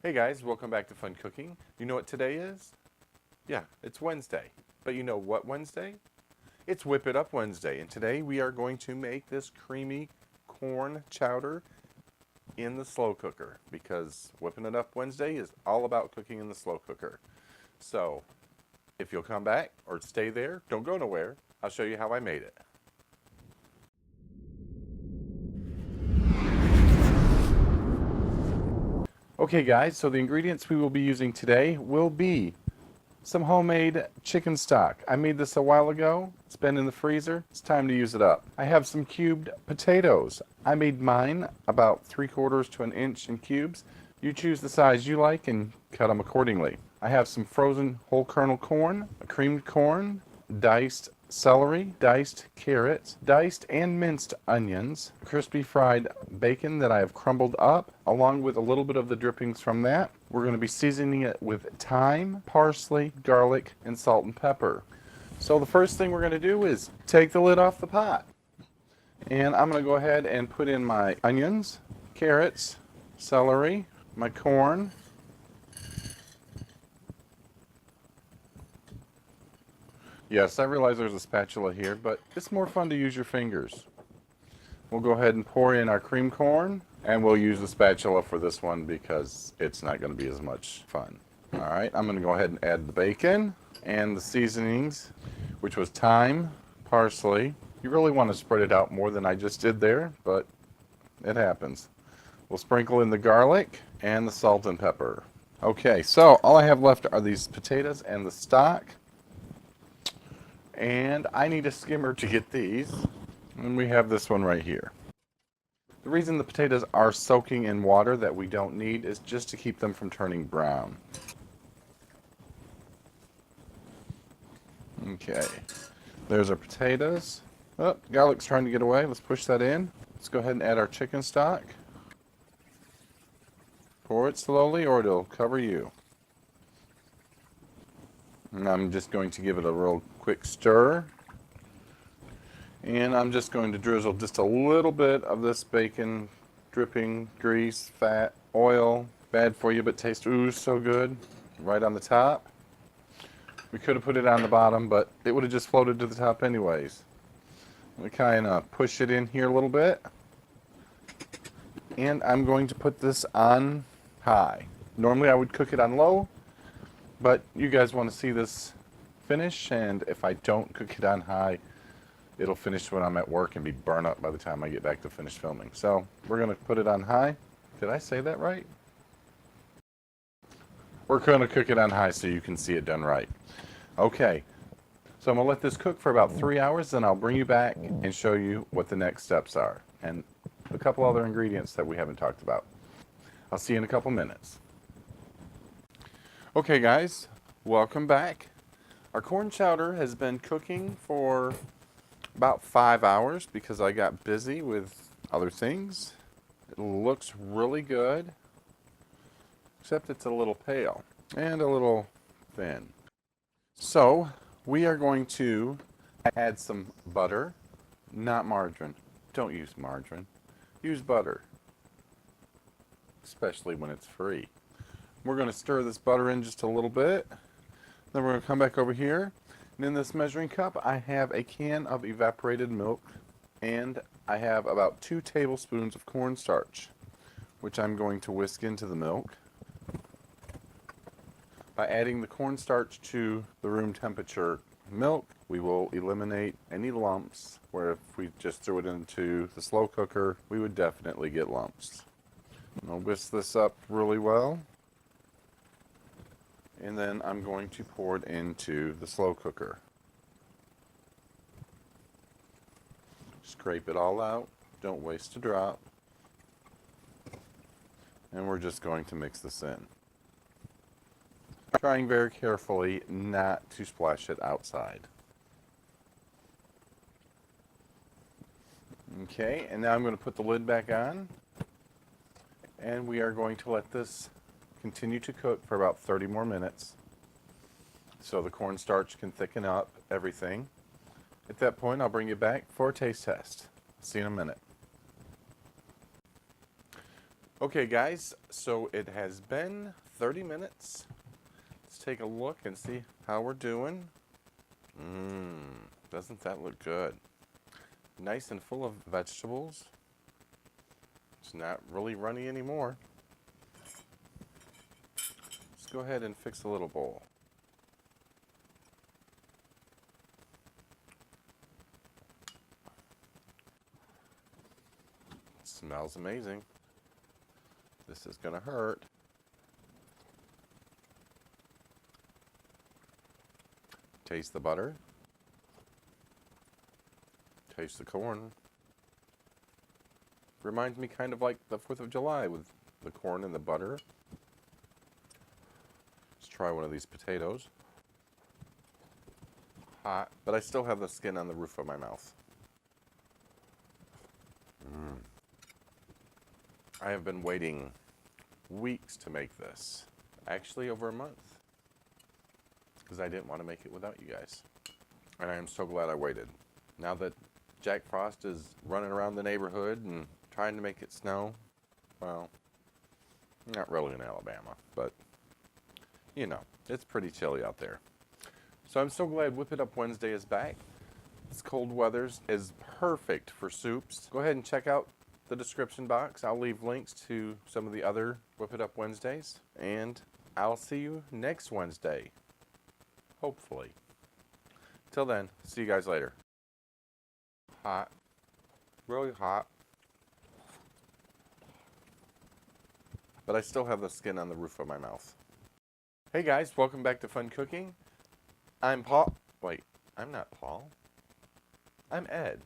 Hey guys, welcome back to Fun Cooking. You know what today is? Yeah, it's Wednesday. But you know what Wednesday? It's Whip It Up Wednesday, and today we are going to make this creamy corn chowder in the slow cooker because Whipping It Up Wednesday is all about cooking in the slow cooker. So, if you'll come back or stay there, don't go nowhere, I'll show you how I made it. Okay guys, so the ingredients we will be using today will be some homemade chicken stock. I made this a while ago. It's been in the freezer. It's time to use it up. I have some cubed potatoes. I made mine about 3/4 to an inch in cubes. You choose the size you like and cut them accordingly. I have some frozen whole kernel corn, creamed corn, diced celery, diced carrots, diced and minced onions, crispy fried bacon that I have crumbled up, along with a little bit of the drippings from that. We're going to be seasoning it with thyme, parsley, garlic, and salt and pepper. So the first thing we're going to do is take the lid off the pot. And I'm going to go ahead and put in my onions, carrots, celery, my corn, yes, I realize there's a spatula here, but it's more fun to use your fingers. We'll go ahead and pour in our cream corn, and we'll use the spatula for this one because it's not going to be as much fun. All right, I'm going to go ahead and add the bacon and the seasonings, which was thyme, parsley. You really want to spread it out more than I just did there, but it happens. We'll sprinkle in the garlic and the salt and pepper. Okay, so all I have left are these potatoes and the stock. And I need a skimmer to get these. And we have this one right here. The reason the potatoes are soaking in water that we don't need is just to keep them from turning brown. Okay, there's our potatoes. Oh, garlic's trying to get away. Let's push that in. Let's go ahead and add our chicken stock. Pour it slowly or it'll cover you. And I'm just going to give it a real quick stir. And I'm just going to drizzle just a little bit of this bacon dripping grease, fat, oil. Bad for you, but tastes so good. Right on the top. We could have put it on the bottom, but it would have just floated to the top anyways. We kind of push it in here a little bit. And I'm going to put this on high. Normally I would cook it on low, but you guys want to see this finish, and if I don't cook it on high, it'll finish when I'm at work and be burnt up by the time I get back to finish filming. So we're going to put it on high. Did I say that right? We're going to cook it on high so you can see it done right. Okay, so I'm going to let this cook for about 3 hours, then I'll bring you back and show you what the next steps are and a couple other ingredients that we haven't talked about. I'll see you in a couple minutes. Okay guys, welcome back. Our corn chowder has been cooking for about 5 hours because I got busy with other things. It looks really good, except it's a little pale and a little thin. So we are going to add some butter, not margarine. Don't use margarine. Use butter, especially when it's free. We're going to stir this butter in just a little bit. Then we're going to come back over here. And in this measuring cup, I have a can of evaporated milk. And I have about 2 tablespoons of cornstarch, which I'm going to whisk into the milk. By adding the cornstarch to the room temperature milk, we will eliminate any lumps, where if we just threw it into the slow cooker, we would definitely get lumps. I'll whisk this up really well. And then I'm going to pour it into the slow cooker. Scrape it all out. Don't waste a drop. And we're just going to mix this in. Trying very carefully not to splash it outside. Okay, and now I'm going to put the lid back on. And we are going to let this continue to cook for about 30 more minutes so the cornstarch can thicken up everything. At that point, I'll bring you back for a taste test. See you in a minute. Okay guys, so it has been 30 minutes. Let's take a look and see how we're doing. Doesn't that look good? Nice and full of vegetables. It's not really runny anymore. Let's go ahead and fix a little bowl. It smells amazing. This is gonna hurt. Taste the butter. Taste the corn. Reminds me kind of like the 4th of July with the corn and the butter. Let's try one of these potatoes. Hot, but I still have the skin on the roof of my mouth. I have been waiting weeks to make this. Actually, over a month. Because I didn't want to make it without you guys. And I am so glad I waited. Now that Jack Frost is running around the neighborhood and trying to make it snow, well, not really in Alabama, but you know, it's pretty chilly out there. So I'm so glad Whip It Up Wednesday is back. This cold weather is perfect for soups. Go ahead and check out the description box. I'll leave links to some of the other Whip It Up Wednesdays. And I'll see you next Wednesday. Hopefully. Till then, see you guys later. Hot. Really hot. But I still have the skin on the roof of my mouth. Hey guys, welcome back to Fun Cooking. I'm Paul. Wait, I'm not Paul. I'm Ed.